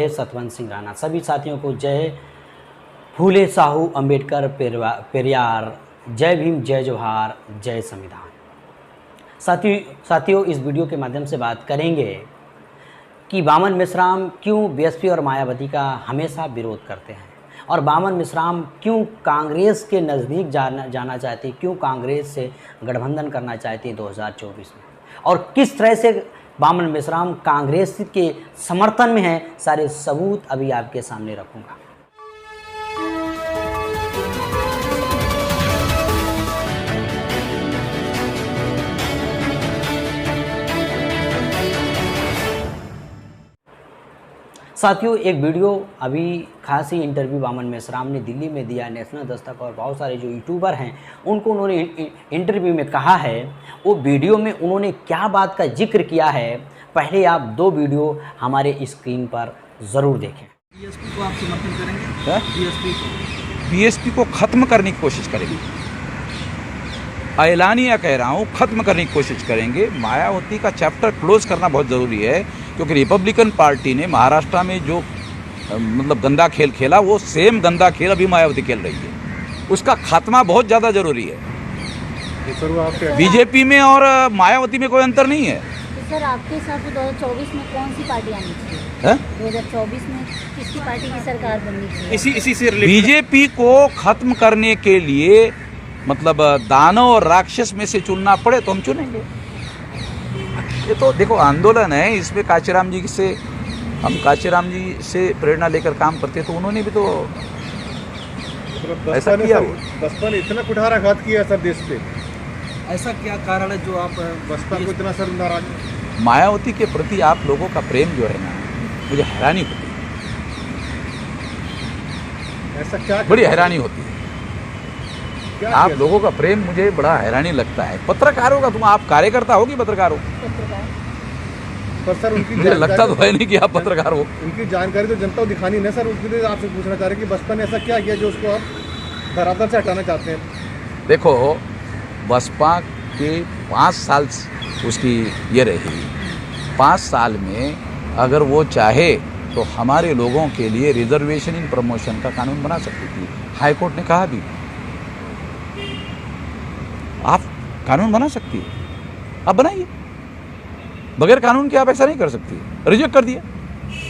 सतवंत सिंह राणा। सभी साथियों को जय फूले साहू अंबेडकर पेरियार, जय भीम, जय जोहार, जय संविधान। साथियों इस वीडियो के माध्यम से बात करेंगे कि बामन मेश्राम क्यों बीएसपी और मायावती का हमेशा विरोध करते हैं और बामन मेश्राम क्यों कांग्रेस के नज़दीक जाना चाहते हैं, क्यों कांग्रेस से गठबंधन करना चाहते हैं 2024 में, और किस तरह से बामन मेश्राम कांग्रेस के समर्थन में हैं। सारे सबूत अभी आपके सामने रखूंगा। साथियों एक वीडियो अभी खास ही इंटरव्यू बामन मेश्राम ने दिल्ली में दिया, नेशनल दस्तक और बहुत सारे जो यूट्यूबर हैं उनको उन्होंने इंटरव्यू में कहा है। वो वीडियो में उन्होंने क्या बात का जिक्र किया है, पहले आप दो वीडियो हमारे स्क्रीन पर ज़रूर देखें। बीएसपी को आप समर्थन करेंगे? बीएसपी को खत्म करने की कोशिश करेंगे, ऐलानिया कह रहा हूँ, खत्म करने की कोशिश करेंगे। मायावती का चैप्टर क्लोज करना बहुत ज़रूरी है, क्योंकि रिपब्लिकन पार्टी ने महाराष्ट्र में जो मतलब गंदा खेल खेला, वो सेम गंदा खेल अभी मायावती खेल रही है। उसका खात्मा बहुत ज़्यादा ज़रूरी है। बीजेपी में और मायावती में कोई अंतर नहीं है। तो सर आपके हिसाब से 2024 में कौन सी पार्टी आनी चाहिए? 2024 में किसकी पार्टी की सरकार बननी चाहिए? इसी से बीजेपी को खत्म करने के लिए मतलब दानव और राक्षस में से चुनना पड़े तो हम चुनेंगे। ये तो देखो आंदोलन है, इसमें कांचीराम जी से हम कांचीराम जी से प्रेरणा लेकर काम करते, तो उन्होंने भी तो ऐसा किया। बसपा ने इतना कुठाराघात किया सर देश पे, ऐसा क्या कारण है जो आप बसपा को इतना सर नाराज? मायावती के प्रति आप लोगों का प्रेम जो है ना, मुझे हैरानी होती है। ऐसा क्या बड़ी हैरानी होती है आप लोगों का प्रेम, मुझे बड़ा हैरानी लगता है। पत्रकारों का, तुम आप कार्यकर्ता हो कि पत्रकार हो? पर सर उनकी मुझे लगता तो है नहीं कि आप पत्रकार हो। उनकी जानकारी तो जनता को दिखानी नहीं सर, उसके लिए आपसे पूछना चाह रहे हैं कि बसपा ने ऐसा क्या किया जो उसको आप धरातल से हटाना चाहते हैं? देखो बसपा के 5 साल उसकी ये रही, 5 साल में अगर वो चाहे तो हमारे लोगों के लिए रिजर्वेशन इन प्रमोशन का कानून बना सकती थी। हाई कोर्ट ने कहा भी आप कानून बना सकती है, आप बनाइए, बगैर कानून के आप ऐसा नहीं कर सकती। रिजेक्ट कर दिया,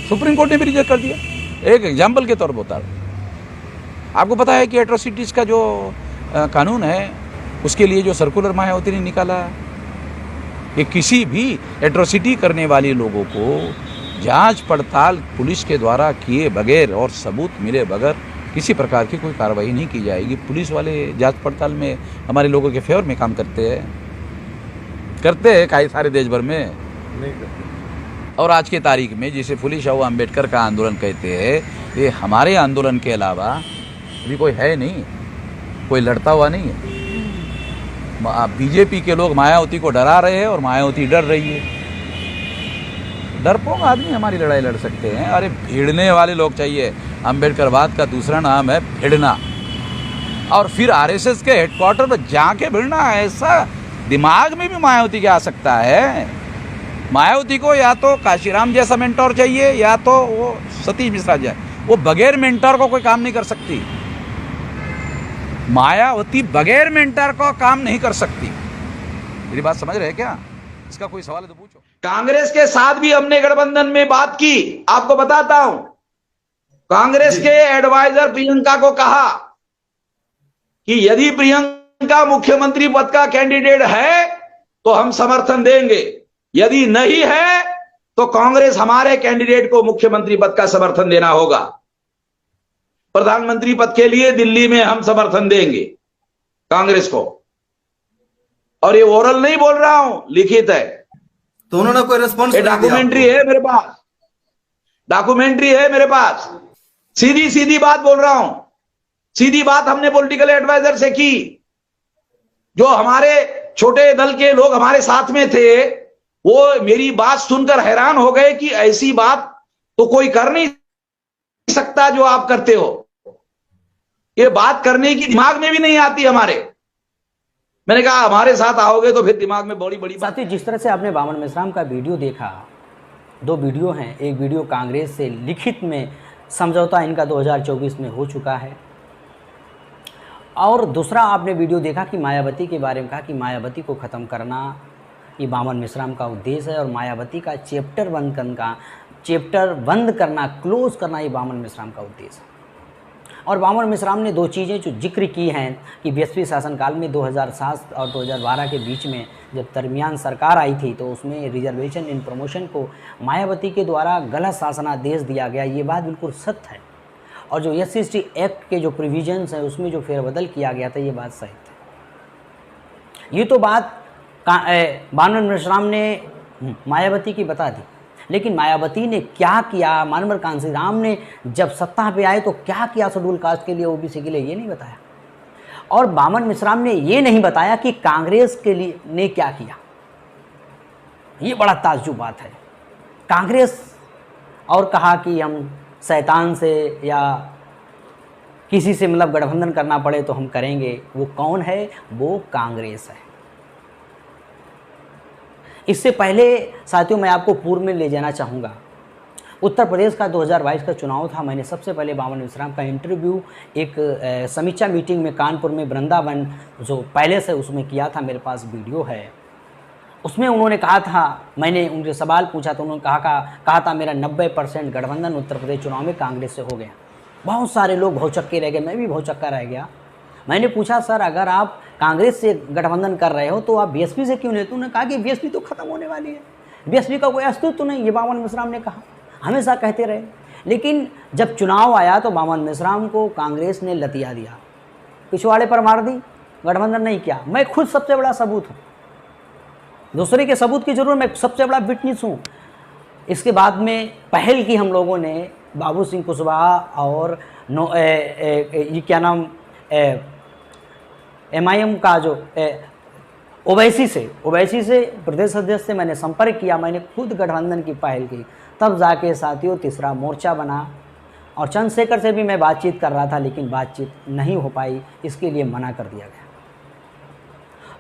सुप्रीम कोर्ट ने भी रिजेक्ट कर दिया। एक एग्जाम्पल के तौर पर बता रहा हूं, आपको पता है कि एट्रोसिटीज़ का जो कानून है, उसके लिए जो सर्कुलर मायावती ने निकाला कि किसी भी एट्रोसिटी करने वाले लोगों को जांच पड़ताल पुलिस के द्वारा किए बगैर और सबूत मिले बगैर किसी प्रकार की कोई कार्रवाई नहीं की जाएगी। पुलिस वाले जांच पड़ताल में हमारे लोगों के फेवर में काम करते हैं कई सारे देश भर में नहीं करते। और आज की तारीख में जिसे फूले साहू अंबेडकर का आंदोलन कहते हैं, ये हमारे आंदोलन के अलावा अभी कोई है नहीं, कोई लड़ता हुआ नहीं है। बीजेपी के लोग मायावती को डरा रहे हैं और मायावती डर रही है। डरपोक आदमी हमारी लड़ाई लड़ सकते हैं, अरे भिड़ने वाले लोग चाहिए। अंबेडकरवाद का दूसरा नाम है भिड़ना, और फिर आरएसएस के हेडक्वार्टर पर जाके भिड़ना। ऐसा दिमाग में भी मायावती के आ सकता है। मायावती को या तो काशीराम जैसा मेंटोर चाहिए या तो वो सतीश मिश्रा जाए, वो बगैर मेंटोर को कोई काम नहीं कर सकती। मायावती बगैर मेंटर को काम नहीं कर सकती। मेरी बात समझ रहे क्या? इसका कोई सवाल है तो पूछो। कांग्रेस के साथ भी हमने गठबंधन में बात की, आपको बताता हूं। कांग्रेस के एडवाइजर प्रियंका को कहा कि यदि प्रियंका मुख्यमंत्री पद का कैंडिडेट है तो हम समर्थन देंगे, यदि नहीं है तो कांग्रेस हमारे कैंडिडेट को मुख्यमंत्री पद का समर्थन देना होगा। प्रधानमंत्री पद के लिए दिल्ली में हम समर्थन देंगे कांग्रेस को। और ये ओरल नहीं बोल रहा हूं, लिखित है। तो उन्होंने कोई रिस्पॉन्स? डॉक्यूमेंट्री है मेरे पास, डॉक्यूमेंट्री है मेरे पास। सीधी बात बोल रहा हूं, सीधी बात हमने पॉलिटिकल एडवाइजर से की। जो हमारे छोटे दल के लोग हमारे साथ में थे, वो मेरी बात सुनकर हैरान हो गए कि ऐसी बात तो कोई कर नहीं सकता जो आप करते हो। ये बात करने की दिमाग में भी नहीं आती हमारे। मैंने कहा हमारे साथ आओगे तो फिर दिमाग में बड़ी बड़ी साथियों, जिस तरह से आपने बामन मेश्राम का वीडियो देखा, दो वीडियो हैं। एक वीडियो कांग्रेस से लिखित में समझौता इनका 2024 में हो चुका है, और दूसरा आपने वीडियो देखा कि मायावती के बारे में कहा कि मायावती को ख़त्म करना ये बामन मिश्राम का उद्देश्य है, और मायावती का चैप्टर बंद करना, क्लोज करना ये बामन मिश्राम का उद्देश्य है। और बामन मिश्राम ने दो चीज़ें जो जिक्र की हैं कि बीएसपी शासनकाल में 2007 और 2012 के बीच में जब दरमियान सरकार आई थी तो उसमें रिजर्वेशन इन प्रमोशन को मायावती के द्वारा गलत शासनादेश दिया गया, ये बात बिल्कुल सत्य है। और जो SC/ST एक्ट के जो प्रोविजंस हैं उसमें जो फेरबदल किया गया था ये बात सही है। ये तो बात बामन मिश्राम ने मायावती की बता दी, लेकिन मायावती ने क्या किया, मानवर कांशीराम ने जब सत्ता पे आए तो क्या किया शेड्यूल कास्ट के लिए, OBC के लिए, ये नहीं बताया। और बामन मिश्राम ने ये नहीं बताया कि कांग्रेस के लिए ने क्या किया। ये बड़ा ताज्जुब बात है। कांग्रेस और कहा कि हम शैतान से या किसी से मतलब गठबंधन करना पड़े तो हम करेंगे। वो कौन है? वो कांग्रेस है। इससे पहले साथियों मैं आपको पूर्व में ले जाना चाहूँगा। उत्तर प्रदेश का 2022 का चुनाव था। मैंने सबसे पहले बामन मिश्राम का इंटरव्यू एक समीक्षा मीटिंग में कानपुर में वृंदावन जो पहले से उसमें किया था, मेरे पास वीडियो है। उसमें उन्होंने कहा था, मैंने उनसे सवाल पूछा तो उन्होंने कहा था मेरा 90% गठबंधन उत्तर प्रदेश चुनाव में कांग्रेस से हो गया। बहुत सारे लोग भौचक्के रह गए, मैं भी भौचक्का रह गया। मैंने पूछा सर अगर आप कांग्रेस से गठबंधन कर रहे हो तो आप बीएसपी से क्यों नहीं? तो उन्होंने कहा कि बीएसपी तो खत्म होने वाली है, बीएसपी का कोई अस्तित्व तो नहीं। ये बामन मिश्राम ने कहा, हमेशा कहते रहे। लेकिन जब चुनाव आया तो बामन मिश्राम को कांग्रेस ने लतिया दिया, पिछवाड़े पर मार दी, गठबंधन नहीं किया। मैं खुद सबसे बड़ा सबूत हूँ, दूसरे के सबूत की जरूरत, मैं सबसे बड़ा विटनेस हूँ। इसके बाद में पहल की हम लोगों ने बाबू सिंह कुशवाहा और ये क्या नाम MIM का जो ओवैसी से प्रदेश अध्यक्ष से मैंने संपर्क किया, मैंने खुद गठबंधन की पहल की। तब जाके साथियों तीसरा मोर्चा बना। और चंद्रशेखर से भी मैं बातचीत कर रहा था लेकिन बातचीत नहीं हो पाई, इसके लिए मना कर दिया गया।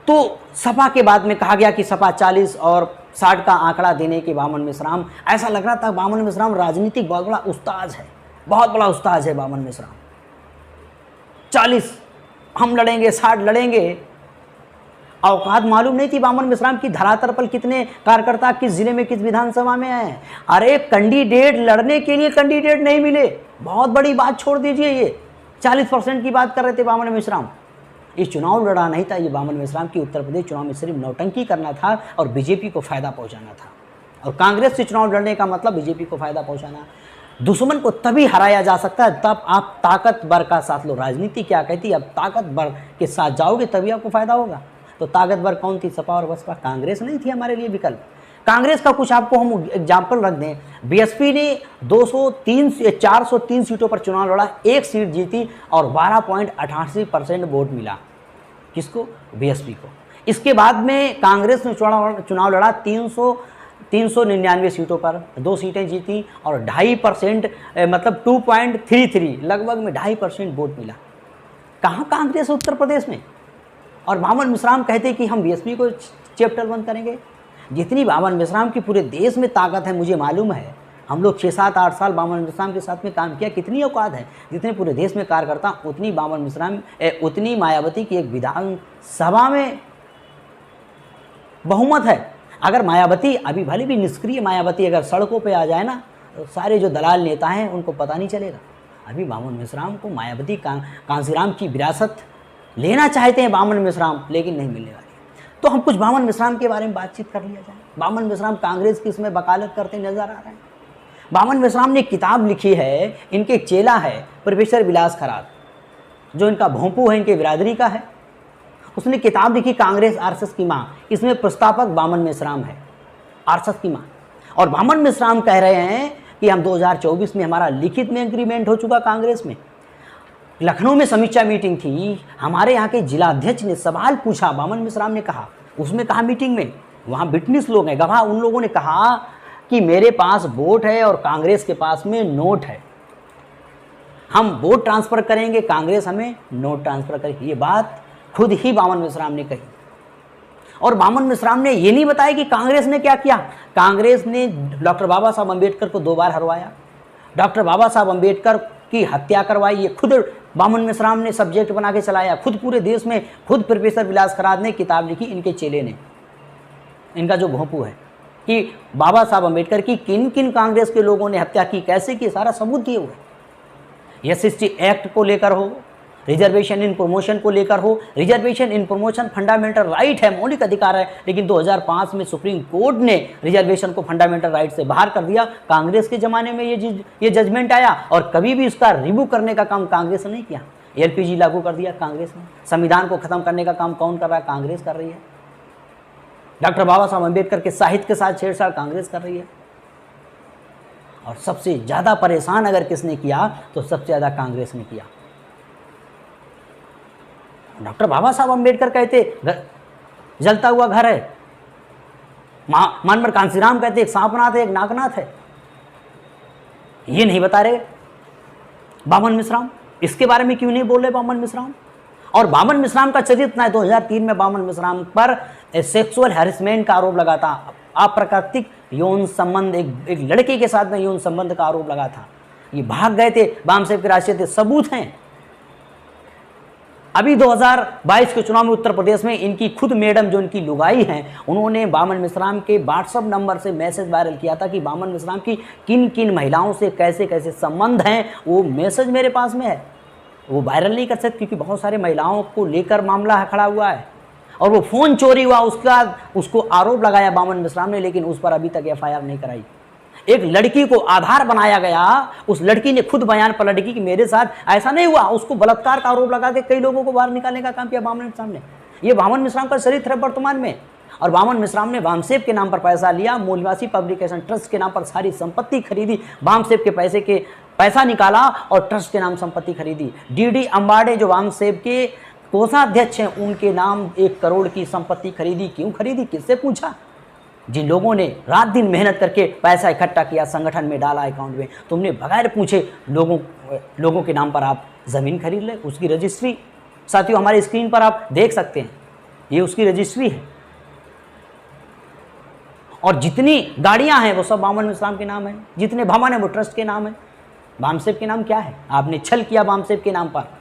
तो सपा के बाद में कहा गया कि सपा 40 और 60 का आंकड़ा देने के बामन मिश्राम, ऐसा लग रहा था बामन मिश्राम राजनीतिक बहुत बड़ा उस्ताद है, बहुत बड़ा उस्ताद है बामन मिश्राम। 40 हम लड़ेंगे, 60 लड़ेंगे। औकात मालूम नहीं थी बामन मिश्राम की धरातल पर कितने कार्यकर्ता किस जिले में किस विधानसभा में हैं। अरे कैंडिडेट लड़ने के लिए कैंडिडेट नहीं मिले, बहुत बड़ी बात छोड़ दीजिए। ये 40% की बात कर रहे थे बामन मिश्राम। इस चुनाव लड़ा नहीं था ये बामन मिश्राम की, उत्तर प्रदेश चुनाव में सिर्फ नौटंकी करना था और बीजेपी को फायदा पहुंचाना था। और कांग्रेस से चुनाव लड़ने का मतलब बीजेपी को फायदा पहुंचाना। दुश्मन को तभी हराया जा सकता है तब आप ताकतवर का साथ लो। राजनीति क्या कहती है, अब ताकतवर के साथ जाओगे तभी आपको फायदा होगा। तो ताकतवर कौन थी? सपा और बसपा। कांग्रेस नहीं थी हमारे लिए विकल्प। कांग्रेस का कुछ आपको हम एग्जाम्पल रख दें। बीएसपी ने 403 सीटों पर चुनाव लड़ा, 1 सीट जीती और 12.88% वोट मिला। किसको? बीएसपी को। इसके बाद में कांग्रेस ने चुनाव लड़ा 399 सीटों पर, 2 सीटें जीती और 2.5% मतलब 2.33 लगभग में 2.5% वोट मिला। कहाँ कांग्रेस उत्तर प्रदेश में? और बामन मिश्राम कहते कि हम बीएसपी को चैप्टर बंद करेंगे। जितनी बामन मिश्राम की पूरे देश में ताकत है मुझे मालूम है। हम लोग 6, 7, 8 साल बामन मिश्राम के साथ में काम किया, कितनी औकात है। जितने पूरे देश में कार्यकर्ता उतनी बामन मिश्राम उतनी मायावती की एक विधानसभा में बहुमत है। अगर मायावती अभी भले भी निष्क्रिय मायावती अगर सड़कों पे आ जाए ना तो सारे जो दलाल नेता हैं उनको पता नहीं चलेगा। अभी बामन मिश्राम को मायावती कांशीराम की विरासत लेना चाहते हैं बामन मिश्राम, लेकिन नहीं मिलने वाली। तो हम कुछ बामन मिश्राम के बारे में बातचीत कर लिया जाए। बामन मिश्राम कांग्रेस की इसमें वकालत करते नजर आ रहे हैं। बामन मिश्राम ने किताब लिखी है, इनके एक चेला है प्रोफेसर विलास खरात, जो इनका भोंपू है, इनके बिरादरी का है। उसने किताब लिखी कांग्रेस आरएसएस की मां। इसमें प्रस्तावक बामन मिश्राम है, आरएसएस की मां। और बामन मिश्राम कह रहे हैं कि हम 2024 में हमारा लिखित में एग्रीमेंट हो चुका कांग्रेस में। लखनऊ में समीक्षा मीटिंग थी, हमारे यहाँ के जिला अध्यक्ष ने सवाल पूछा, बामन मिश्राम ने कहा, उसमें कहा मीटिंग में, वहाँ विटनेस लोग हैं गवाह, उन लोगों ने कहा कि मेरे पास वोट है और कांग्रेस के पास में नोट है, हम वोट ट्रांसफ़र करेंगे, कांग्रेस हमें नोट ट्रांसफ़र करेगी। ये बात खुद ही बामन मिश्राम ने कही। और बामन मिश्राम ने ये नहीं बताया कि कांग्रेस ने क्या किया। कांग्रेस ने डॉक्टर बाबा साहब अम्बेडकर को 2 बार हरवाया, डॉक्टर बाबा साहब अम्बेडकर की हत्या करवाई। ये खुद बामन मिश्राम ने सब्जेक्ट बना के चलाया, खुद पूरे देश में खुद प्रोफेसर विलास खराद ने किताब लिखी, इनके चेले ने, इनका जो भोंपू है, कि बाबा साहब अम्बेडकर की किन किन कांग्रेस के लोगों ने हत्या की, कैसे की, सारा सबूत दिए हुए। SST एक्ट को लेकर हो, रिजर्वेशन इन प्रमोशन को लेकर हो। Reservation in promotion fundamental right है, मौलिक अधिकार है, लेकिन 2005 में सुप्रीम कोर्ट ने रिजर्वेशन को फंडामेंटल राइट से बाहर कर दिया। कांग्रेस के ज़माने में ये जजमेंट आया और कभी भी उसका रिव्यू करने का काम कांग्रेस ने नहीं किया। LPG लागू कर दिया कांग्रेस ने। संविधान को खत्म करने का काम कौन कर रहा है? कांग्रेस कर रही है। डॉक्टर बाबा साहब अम्बेडकर के साहित्य के साथ छेड़छाड़ कांग्रेस कर रही है। और सबसे ज़्यादा परेशान अगर किसने किया तो सबसे ज़्यादा कांग्रेस ने किया। डॉक्टर बाबा साहब अम्बेडकर कहते जलता हुआ घर है, मानवर कांसीराम कहते एक सांपनाथ है, एक नागनाथ है। ये नहीं बता रहे बामन मिश्राम, इसके बारे में क्यों नहीं बोल रहे बामन मिश्राम? और बामन मिश्राम का चरित्र है, 2003 में बामन मिश्राम पर सेक्सुअल हैरेसमेंट का आरोप लगा था, अप्राकृतिक यौन संबंध, एक लड़के के साथ में यौन संबंध का आरोप लगा था। ये भाग गए थे, वामसेव के राष्ट्रीय अध्यक्ष, सबूत हैं। अभी 2022 के चुनाव में उत्तर प्रदेश में इनकी खुद मैडम जो इनकी लुगाई हैं, उन्होंने बामन मिश्राम के व्हाट्सएप नंबर से मैसेज वायरल किया था कि बामन मिश्राम की किन किन महिलाओं से कैसे कैसे संबंध हैं। वो मैसेज मेरे पास में है, वो वायरल नहीं कर सकते क्योंकि बहुत सारे महिलाओं को लेकर मामला खड़ा हुआ है। और वो फ़ोन चोरी हुआ, उसको आरोप लगाया बामन मिश्राम ने, लेकिन उस पर अभी तक FIR नहीं कराई। एक लड़की को आधार बनाया गया, उस लड़की ने खुद बयान पर लड़की कि मेरे साथ ऐसा नहीं हुआ, उसको बलात्कार का आरोप लगा के कई लोगों को बाहर निकालने का काम किया बामन मिश्राम ने। ये बामन मिश्राम का चरित्र है वर्तमान में। और बामन मिश्राम ने वामसेव के नाम पर पैसा लिया, मूलवासी पब्लिकेशन ट्रस्ट के नाम पर सारी संपत्ति खरीदी, वामसेव के पैसा निकाला और ट्रस्ट के नाम संपत्ति खरीदी। DD अम्बाडे जो वामसेव के कोषाध्यक्ष हैं, उनके नाम 1 करोड़ की संपत्ति खरीदी। क्यों खरीदी? किससे पूछा? जिन लोगों ने रात दिन मेहनत करके पैसा इकट्ठा किया, संगठन में डाला, अकाउंट में, तुमने बगैर पूछे लोगों के नाम पर आप ज़मीन खरीद ले, उसकी रजिस्ट्री साथियों हमारी स्क्रीन पर आप देख सकते हैं, ये उसकी रजिस्ट्री है। और जितनी गाड़ियां हैं वो सब बामन मिश्राम के नाम है, जितने भवन है वो ट्रस्ट के नाम है। वामसेव के नाम क्या है? आपने छल किया वामसेव के नाम पर।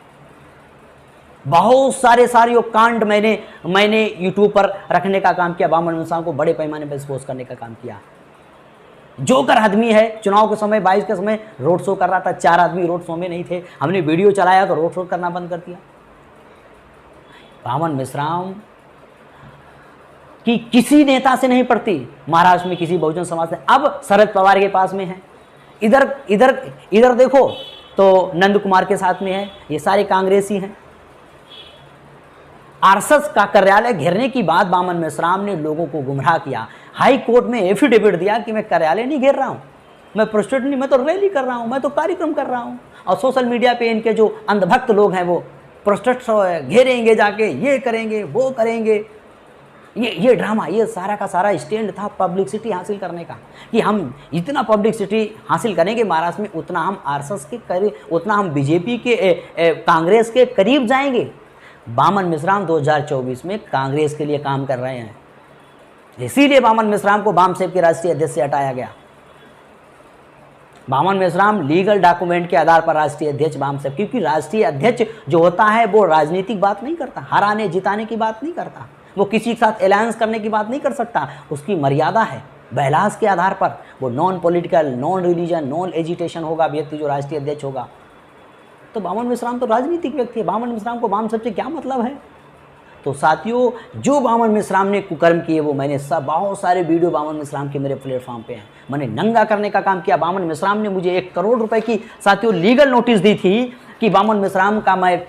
बहुत सारे कांड मैंने यूट्यूब पर रखने का काम किया, बामन मिश्राम को बड़े पैमाने पर एक्सपोज करने का काम किया। जोकर आदमी है, चुनाव के समय 22 के समय रोड शो कर रहा था, 4 आदमी रोड शो में नहीं थे, हमने वीडियो चलाया तो रोड शो करना बंद कर दिया। बामन मिश्राम की किसी नेता से नहीं पड़ती, महाराष्ट्र में किसी बहुजन समाज से, अब शरद पवार के पास में है। इधर देखो तो नंद कुमार के साथ में है, ये सारे कांग्रेसी हैं। RSS का कार्यालय घेरने की बात बामन मिश्राम ने लोगों को गुमराह किया। हाई कोर्ट में एफिडेविट दिया कि मैं कार्यालय नहीं घेर रहा हूँ, मैं प्रोस्टिट्यूट नहीं, मैं तो रैली कर रहा हूँ, मैं तो कार्यक्रम कर रहा हूँ। और सोशल मीडिया पे इनके जो अंधभक्त लोग हैं वो प्रोस्टिट्यूट घेरेंगे, जाके ये करेंगे, वो करेंगे। ये ड्रामा, ये सारा का सारा स्टैंड था पब्लिसिटी हासिल करने का, कि हम इतना पब्लिसिटी हासिल करेंगे महाराष्ट्र में, उतना हम RSS के करीब, उतना हम BJP के कांग्रेस के करीब जाएंगे। बामन मिश्राम 2024 में कांग्रेस के लिए काम कर रहे हैं, इसीलिए बामन मिश्राम को वामसेव के राष्ट्रीय अध्यक्ष से हटाया गया। बामन मिश्राम लीगल डॉक्यूमेंट के आधार पर राष्ट्रीय अध्यक्ष वामसेव, क्योंकि राष्ट्रीय अध्यक्ष जो होता है वो राजनीतिक बात नहीं करता, हराने जिताने की बात नहीं करता, वो किसी के साथ अलायंस करने की बात नहीं कर सकता, उसकी मर्यादा है। बहलास के आधार पर वो non political, non religion, non agitation होगा व्यक्ति जो राष्ट्रीय अध्यक्ष होगा। तो बामन मिश्राम तो राजनीतिक व्यक्ति है, बामन मिश्राम को वामसेव से क्या मतलब है? तो साथियों, जो बामन मिश्राम ने कुकर्म किए वो मैंने बहुत सारे वीडियो बामन मिश्राम के मेरे प्लेटफॉर्म पे हैं, मैंने नंगा करने का काम किया। बामन मिश्राम ने मुझे 1 करोड़ रुपए की साथियों लीगल नोटिस दी थी कि बामन मिश्राम का मैं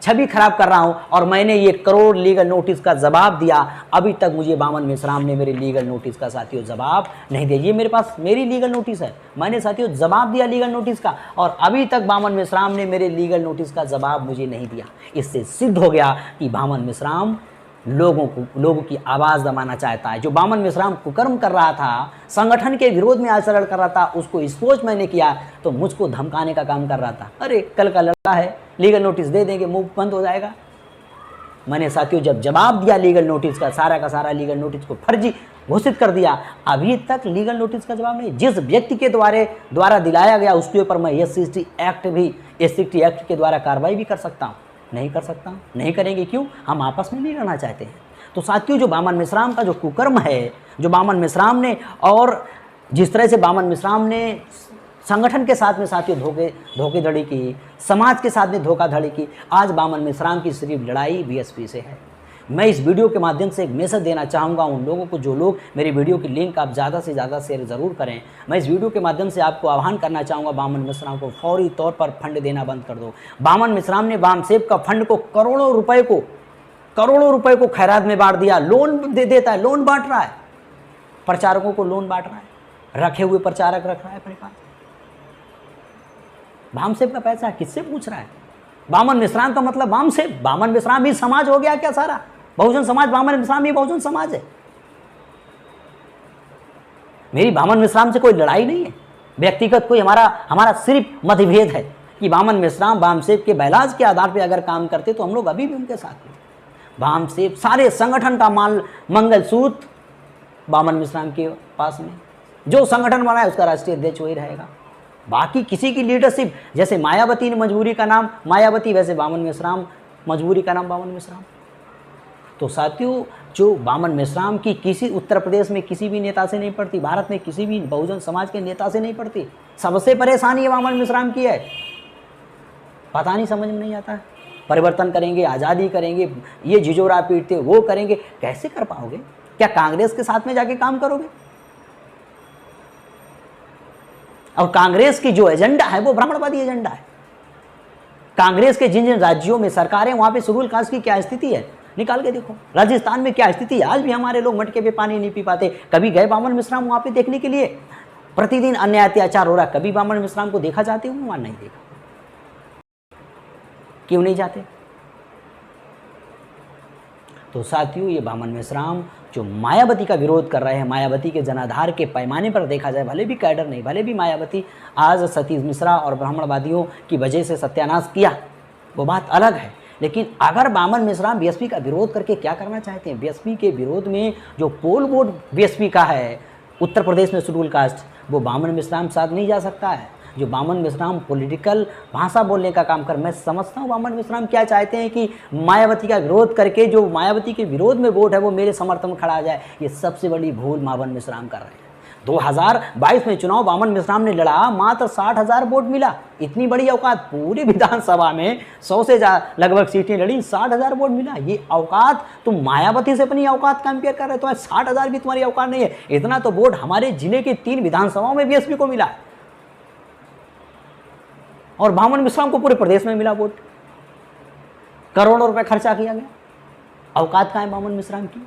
छवि खराब कर रहा हूं, और मैंने ये 1 करोड़ लीगल नोटिस का जवाब दिया। अभी तक मुझे बामन मिश्राम ने मेरे लीगल नोटिस का साथियों जवाब नहीं दिया। ये मेरे पास मेरी लीगल नोटिस है, मैंने साथियों जवाब दिया लीगल नोटिस का, और अभी तक बामन मिश्राम ने मेरे लीगल नोटिस का जवाब मुझे नहीं दिया। इससे सिद्ध हो गया कि बामन मिश्राम लोगों की आवाज़ दबाना चाहता है। जो बामन मिश्राम कुकर्म कर रहा था, संगठन के विरोध में आचरण कर रहा था, उसको एक्सपोज मैंने किया तो मुझको धमकाने का काम कर रहा था। अरे कल का लड़का है, लीगल नोटिस दे देंगे, मुंह बंद हो जाएगा। मैंने साथियों जब जवाब दिया लीगल नोटिस का सारा लीगल नोटिस को फर्जी घोषित कर दिया, अभी तक लीगल नोटिस का जवाब नहीं। जिस व्यक्ति के द्वारा दिलाया गया उसके ऊपर मैं SCT एक्ट के द्वारा कार्रवाई भी कर सकता हूँ। नहीं कर सकता, नहीं करेंगे। क्यों? हम आपस में नहीं रहना चाहते हैं। तो साथियों जो बामन मिश्राम का जो कुकर्म है, जो बामन मिश्राम ने, और जिस तरह से बामन मिश्राम ने संगठन के साथ में साथियों धोखेधड़ी की, समाज के साथ में धोखाधड़ी की, आज बामन मिश्राम की सिर्फ लड़ाई BSP से है। मैं इस वीडियो के माध्यम से एक मैसेज देना चाहूँगा उन लोगों को, जो लोग मेरी वीडियो की लिंक आप ज़्यादा से ज़्यादा शेयर ज़रूर करें। मैं इस वीडियो के माध्यम से आपको आह्वान करना चाहूँगा, बामन मिश्राम को फौरी तौर पर फंड देना बंद कर दो। बामन मिश्राम ने बामसेब का फंड को करोड़ों रुपए को खैरात में बांट दिया। लोन देता है, लोन बांट रहा है, प्रचारकों को लोन बांट रहा है, रखे हुए प्रचारक रख रहा है अपने पास। बामसेब का पैसा किससे पूछ रहा है? बामन मिश्राम का मतलब बामसेब, बामन मिश्राम ही समाज हो गया क्या? सारा बहुजन समाज, बामन मिश्राम ही बहुजन समाज है। मेरी बामन मिश्राम से कोई लड़ाई नहीं है, व्यक्तिगत कोई हमारा सिर्फ मतभेद है कि बामन मिश्राम बामसेब के बैलाज के आधार पर अगर काम करते तो हम लोग अभी भी उनके साथ हैं। बामसेब सारे संगठन का मंगलसूत्र बामन मिश्राम के पास में, जो संगठन बना है उसका राष्ट्रीय अध्यक्ष वही रहेगा। बाकी किसी की लीडरशिप, जैसे मायावती ने मजबूरी का नाम मायावती, वैसे बामन मिश्राम मजबूरी का नाम बामन मिश्राम। तो साथियों जो बामन मिश्राम की किसी उत्तर प्रदेश में किसी भी नेता से नहीं पड़ती, भारत में किसी भी बहुजन समाज के नेता से नहीं पड़ती। सबसे परेशानी है बामन मिश्राम की है। पता नहीं, समझ में नहीं आता है। परिवर्तन करेंगे, आज़ादी करेंगे, ये झिझोरा पीटते वो करेंगे, कैसे कर पाओगे? क्या कांग्रेस के साथ में जाके काम करोगे? और कांग्रेस की जो एजेंडा है वो ब्राह्मणवादी एजेंडा है। कांग्रेस के जिन जिन राज्यों में सरकारें, वहां पे शेड्यूल कास्ट की क्या स्थिति है निकाल के देखो। राजस्थान में क्या स्थिति है, आज भी हमारे लोग मटके पे पानी नहीं पी पाते। कभी गए बामन मिश्राम वहां पे देखने के लिए? प्रतिदिन अन्याय अत्याचार हो रहा, कभी बामन मिश्राम को देखा जाते हो? वहां नहीं देखा। क्यों नहीं जाते? तो साथियों ये बामन मिश्राम जो मायावती का विरोध कर रहे हैं, मायावती के जनाधार के पैमाने पर देखा जाए, भले भी कैडर नहीं, भले भी मायावती आज सतीश मिश्रा और ब्राह्मणवादियों की वजह से सत्यानाश किया, वो बात अलग है। लेकिन अगर बामन मिश्राम BSP का विरोध करके क्या करना चाहते हैं? BSP के विरोध में जो पोल वोट BSP का है उत्तर प्रदेश में शेड्यूल कास्ट, वो बामन मिश्राम साथ नहीं जा सकता है। जो बामन मिश्राम पॉलिटिकल भाषा बोलने का काम कर, मैं समझता हूँ बामन मिश्राम क्या चाहते हैं कि मायावती का विरोध करके जो मायावती के विरोध में वोट है वो मेरे समर्थन में खड़ा आ जाए। ये सबसे बड़ी भूल बामन मिश्राम कर रहे हैं। 2022 में चुनाव बामन मिश्राम ने लड़ा, मात्र 60,000 वोट मिला। इतनी बड़ी औकात, पूरी विधानसभा में 100 से लगभग सीटें लड़ी, 60,000 वोट मिला। ये औकात तुम मायावती से अपनी औकात कंपेयर कर रहे हो, तो 60,000 भी तुम्हारी औकात नहीं है। इतना तो वोट हमारे जिले के 3 विधानसभाओं में BSP को मिला, और बामन मिश्राम को पूरे प्रदेश में मिला वोट। करोड़ों रुपए खर्चा किया गया। औकात कहाँ है बामन मिश्राम की?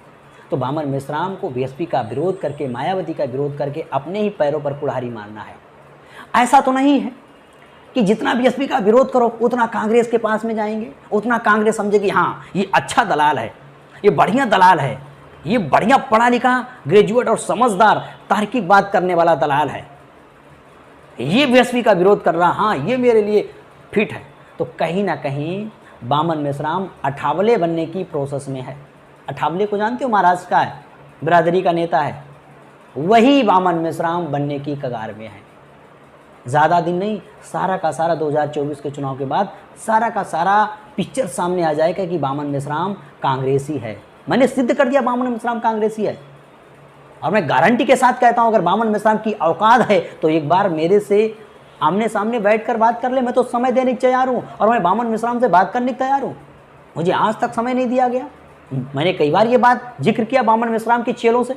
तो बामन मिश्राम को BSP का विरोध करके, मायावती का विरोध करके अपने ही पैरों पर कुल्हाड़ी मारना है। ऐसा तो नहीं है कि जितना BSP का विरोध करो उतना कांग्रेस के पास में जाएंगे, उतना कांग्रेस समझेगी हाँ ये अच्छा दलाल है, ये बढ़िया दलाल है, ये बढ़िया पढ़ा लिखा ग्रेजुएट और समझदार तार्किक बात करने वाला दलाल है, ये BSP का विरोध कर रहा, हाँ ये मेरे लिए फिट है। तो कहीं ना कहीं बामन मिश्राम अठावले बनने की प्रोसेस में है। अठावले को जानते हो? महाराष्ट्र का है, बिरादरी का नेता है, वही बामन मिश्राम बनने की कगार में है। ज़्यादा दिन नहीं, सारा का सारा 2024 के चुनाव के बाद सारा का सारा पिक्चर सामने आ जाएगा कि बामन मिश्राम कांग्रेसी है। मैंने सिद्ध कर दिया बामन मिश्राम कांग्रेसी है, और मैं गारंटी के साथ कहता हूं अगर बामन मिश्राम की औकात है तो एक बार मेरे से आमने सामने बैठकर बात कर ले। मैं तो समय देने को तैयार हूं, और मैं बामन मिश्राम से बात करने को तैयार हूं। मुझे आज तक समय नहीं दिया गया। मैंने कई बार ये बात जिक्र किया बामन मिश्राम के चेलों से।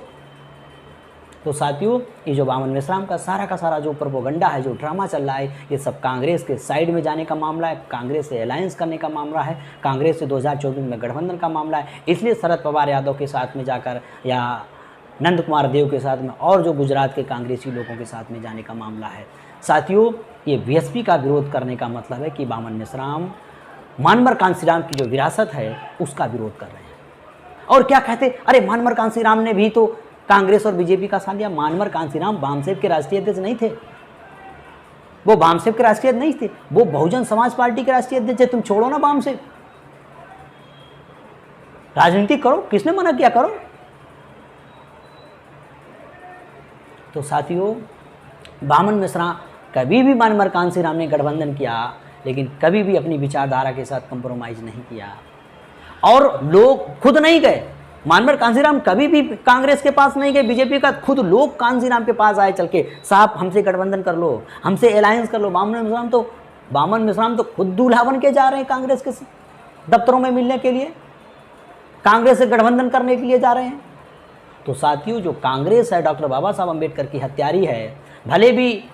तो साथियों ये जो बामन मिश्राम का सारा जो प्रोपेगेंडा है, जो ड्रामा चल रहा है, ये सब कांग्रेस के साइड में जाने का मामला है, कांग्रेस से अलायंस करने का मामला है, कांग्रेस से 2024 में गठबंधन का मामला है। इसलिए शरद पवार यादव के साथ में जाकर या नंद कुमार देव के साथ में और जो गुजरात के कांग्रेसी लोगों के साथ में जाने का मामला है। साथियों ये BSP का विरोध करने का मतलब है कि बामन मिश्राम मानवर कांसीराम की जो विरासत है उसका विरोध कर रहे हैं। और क्या कहते, अरे मानवर कांसीराम ने भी तो कांग्रेस और BJP का साथ दिया। मानवर कांसीराम बामसेब के राष्ट्रीय अध्यक्ष नहीं थे, वो बामसेब के राष्ट्रीय अध्यक्ष नहीं थे, वो बहुजन समाज पार्टी के राष्ट्रीय अध्यक्ष है। तुम छोड़ो ना बामसेब, राजनीति करो, किसने मना किया, करो। तो साथियों, बामन मिश्रा कभी भी मानवर कांसीराम ने गठबंधन किया, लेकिन कभी भी अपनी विचारधारा के साथ कंप्रोमाइज नहीं किया। और लोग खुद नहीं गए, मानवर कांसीराम कभी भी कांग्रेस के पास नहीं गए, बीजेपी का खुद लोग कांसीराम के पास आए चल के, साहब हमसे गठबंधन कर लो, हमसे अलायंस कर लो। बामन मिश्राम तो खुद दूल्हा बन के जा रहे हैं कांग्रेस के दफ्तरों में मिलने के लिए, कांग्रेस से गठबंधन करने के लिए जा रहे हैं। तो साथियों, जो कांग्रेस है डॉक्टर बाबा साहब अम्बेडकर की हत्यारी है, भले भी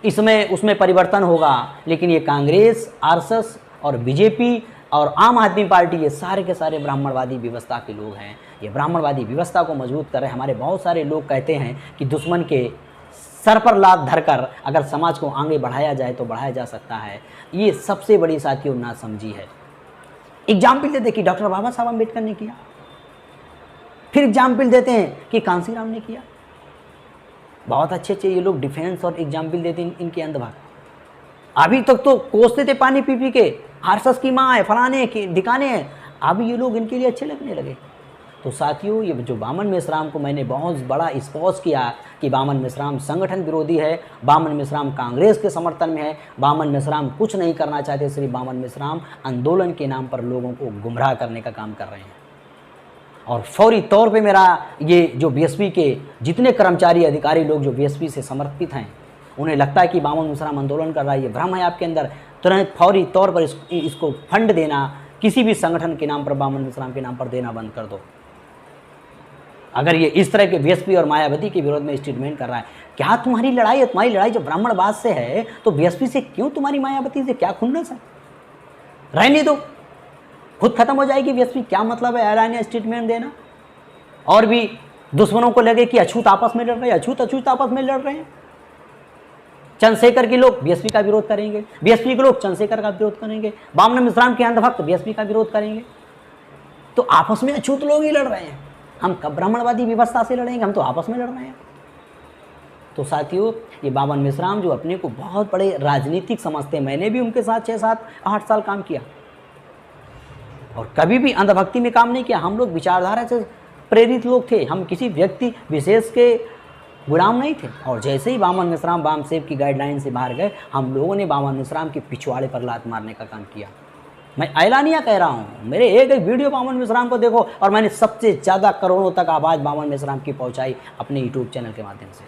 इसमें उसमें परिवर्तन होगा, लेकिन ये कांग्रेस, आरएसएस और बीजेपी और आम आदमी पार्टी, ये सारे के सारे ब्राह्मणवादी व्यवस्था के लोग हैं। ये ब्राह्मणवादी व्यवस्था को मजबूत कर रहे हैं। हमारे बहुत सारे लोग कहते हैं कि दुश्मन के सर पर लात धरकर अगर समाज को आगे बढ़ाया जाए तो बढ़ाया जा सकता है। ये सबसे बड़ी साथियों नासमझी है। एग्जाम्पल दे देखिए, डॉक्टर बाबा साहब अम्बेडकर ने किया, फिर एग्जाम्पल देते हैं कि कांसीराम ने किया। बहुत अच्छे अच्छे ये लोग डिफेंस और एग्जाम्पल देते हैं इनके अंधभक्त। अभी तक तो कोसते थे पानी पी पी के, आरएसएस की माँ है, फलाने की दिखाने हैं, अभी ये लोग इनके लिए अच्छे लगने लगे। तो साथियों, ये जो बामन मिश्राम को मैंने बहुत बड़ा स्पॉज किया कि बामन मिश्राम संगठन विरोधी है, बामन मिश्राम कांग्रेस के समर्थन में है, बामन मिश्राम कुछ नहीं करना चाहते, सिर्फ बामन मिश्राम आंदोलन के नाम पर लोगों को गुमराह करने का काम कर रहे हैं। और फौरी तौर पे मेरा ये जो बीएसपी के जितने कर्मचारी अधिकारी लोग जो बीएसपी से समर्पित हैं, उन्हें लगता है कि बामन मिश्राम आंदोलन कर रहा है, ये भ्रम है आपके अंदर, तुरंत फौरी तौर पर इसको फंड देना, किसी भी संगठन के नाम पर, बामन मिश्राम के नाम पर देना बंद कर दो। अगर ये इस तरह के बीएसपी और मायावती के विरोध में स्टेटमेंट कर रहा है, क्या तुम्हारी लड़ाई है? तुम्हारी लड़ाई जो ब्राह्मणवाद से है, तो बीएसपी से क्यों, तुम्हारी मायावती से क्या खुन्नस है? रहने दो, खुद खत्म हो जाएगी बीएसपी। क्या मतलब है ऐलानिया स्टेटमेंट देना? और भी दुश्मनों को लगे कि अछूत आपस में लड़ रहे हैं, अछूत आपस में लड़ रहे हैं। चंद्रशेखर के लोग बीएसपी का विरोध करेंगे, बीएसपी के लोग चंद्रशेखर का विरोध करेंगे, बामन मिश्राम के अंधभक्त बीएसपी का विरोध करेंगे। तो आपस में अछूत लोग ही लड़ रहे हैं। हम कब ब्राह्मणवादी व्यवस्था से लड़ेंगे? हम तो आपस में लड़ रहे हैं। तो साथियों, ये बामन मिश्राम जो अपने को बहुत बड़े राजनीतिक समझते हैं, मैंने भी उनके साथ 6, 7, 8 साल काम किया और कभी भी अंधभक्ति में काम नहीं किया। हम लोग विचारधारा से प्रेरित लोग थे, हम किसी व्यक्ति विशेष के गुलाम नहीं थे। और जैसे ही बामन मिश्राम बामसेब की गाइडलाइन से बाहर गए, हम लोगों ने बामन मिश्राम के पिछवाड़े पर लात मारने का काम किया। मैं ऐलानिया कह रहा हूँ, मेरे एक वीडियो बामन मिश्राम को देखो, और मैंने सबसे ज़्यादा करोड़ों तक आवाज़ बामन मिश्राम की पहुँचाई अपने यूट्यूब चैनल के माध्यम से।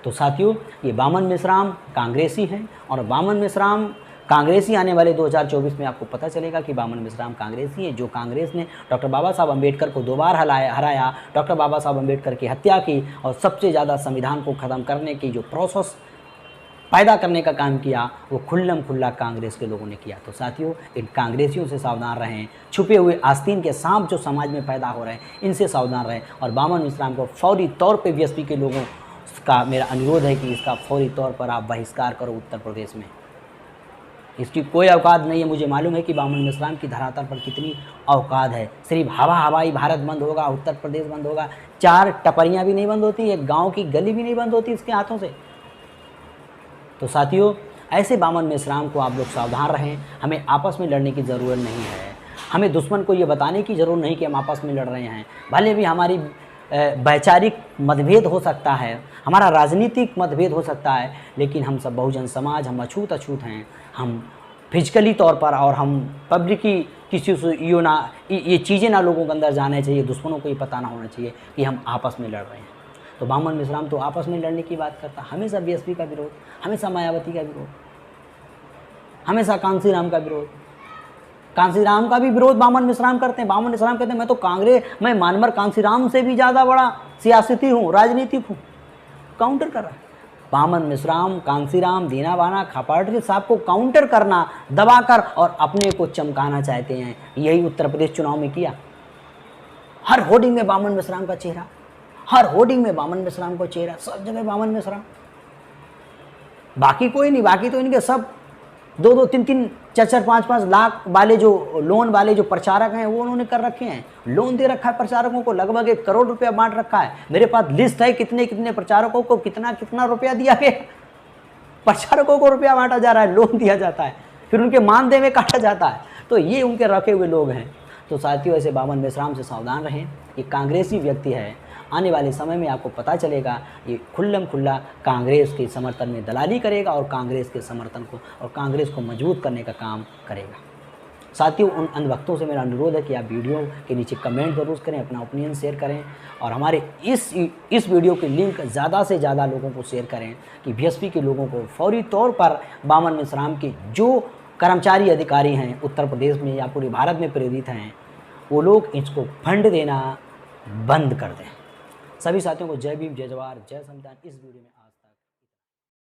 तो साथियों, ये बामन मिश्राम कांग्रेसी हैं, और बामन मिश्राम कांग्रेसी आने वाले 2024 में आपको पता चलेगा कि बामन मिश्राम कांग्रेसी है। जो कांग्रेस ने डॉक्टर बाबा साहब अम्बेडकर को 2 बार हराया, डॉक्टर बाबा साहब अम्बेडकर की हत्या की, और सबसे ज़्यादा संविधान को ख़त्म करने की जो प्रोसेस पैदा करने का काम किया, वो खुल्लम खुल्ला कांग्रेस के लोगों ने किया। तो साथियों, इन कांग्रेसियों से सावधान रहें। छुपे हुए आस्तीन के सांप जो समाज में पैदा हो रहे हैं, इनसे सावधान रहें। और बामन मिश्राम को फौरी तौर पे बीएसपी के लोगों का मेरा अनुरोध है कि इसका फौरी तौर पर आप बहिष्कार करो उत्तर प्रदेश में। इसकी कोई औकात नहीं है। मुझे मालूम है कि बामन मिश्राम की धरातल पर कितनी औकात है। सिर्फ हवाई भारत बंद होगा, उत्तर प्रदेश बंद होगा, 4 टपरियाँ भी नहीं बंद होती, एक गाँव की गली भी नहीं बंद होती इसके हाथों से। तो साथियों, ऐसे बामन मिश्राम को आप लोग सावधान रहें। हमें आपस में लड़ने की ज़रूरत नहीं है। हमें दुश्मन को ये बताने की ज़रूरत नहीं कि हम आपस में लड़ रहे हैं। भले भी हमारी वैचारिक मतभेद हो सकता है, हमारा राजनीतिक मतभेद हो सकता है, लेकिन हम सब बहुजन समाज, हम अछूत हैं। हम फिजिकली तौर पर और हम पब्लिकली किसी से ये चीज़ें ना लोगों के अंदर जाने चाहिए, दुश्मनों को ये पता ना होना चाहिए कि हम आपस में लड़ रहे हैं। तो बामन मिश्राम तो आपस में लड़ने की बात करता, हमेशा बीएसपी का विरोध, हमेशा मायावती का विरोध, हमेशा कांसीराम का विरोध। कांसीराम का भी विरोध बामन मिश्राम करते हैं। बामन मिश्राम कहते हैं मैं तो मैं मानवर कांसीराम से भी ज़्यादा बड़ा सियासती हूँ, राजनीतिक हूँ। काउंटर कर रहा है बामन मिश्राम, कांसीराम, दीना बाना खापाटी साहब को काउंटर करना, दबाकर और अपने को चमकाना चाहते हैं। यही उत्तर प्रदेश चुनाव में किया। हर होर्डिंग में बामन मिश्राम का चेहरा, हर होर्डिंग में बामन मिश्राम को चेहरा, सब जगह बामन मिश्राम, बाकी कोई नहीं। बाकी तो इनके सब 2-2, 3-3, 4-4, 5-5 लाख वाले जो लोन वाले जो प्रचारक हैं, वो उन्होंने कर रखे हैं। लोन दे रखा है प्रचारकों को, लगभग 1 करोड़ रुपया बांट रखा है। मेरे पास लिस्ट है कितने कितने प्रचारकों को कितना रुपया दिया गया। प्रचारकों को रुपया बांटा जा रहा है, लोन दिया जाता है, फिर उनके मानदेय में काटा जाता है। तो ये उनके रखे हुए लोग हैं। तो साथियों ऐसे बामन मिश्राम से सावधान रहें। ये कांग्रेसी व्यक्ति है, आने वाले समय में आपको पता चलेगा ये खुल्लम खुल्ला कांग्रेस के समर्थन में दलाली करेगा और कांग्रेस के समर्थन को और कांग्रेस को मजबूत करने का काम करेगा। साथियों उन अंधभक्तों से मेरा अनुरोध है कि आप वीडियो के नीचे कमेंट ज़रूर करें, अपना ओपिनियन शेयर करें और हमारे इस वीडियो की लिंक ज़्यादा से ज़्यादा लोगों को शेयर करें कि बीएसपी के लोगों को फौरी तौर पर बामन मिश्राम के जो कर्मचारी अधिकारी हैं उत्तर प्रदेश में या पूरे भारत में प्रेरित हैं वो लोग इसको फंड देना बंद कर दें। सभी साथियों को जय भीम, जय जवाहर, जय संविधान। इस वीडियो में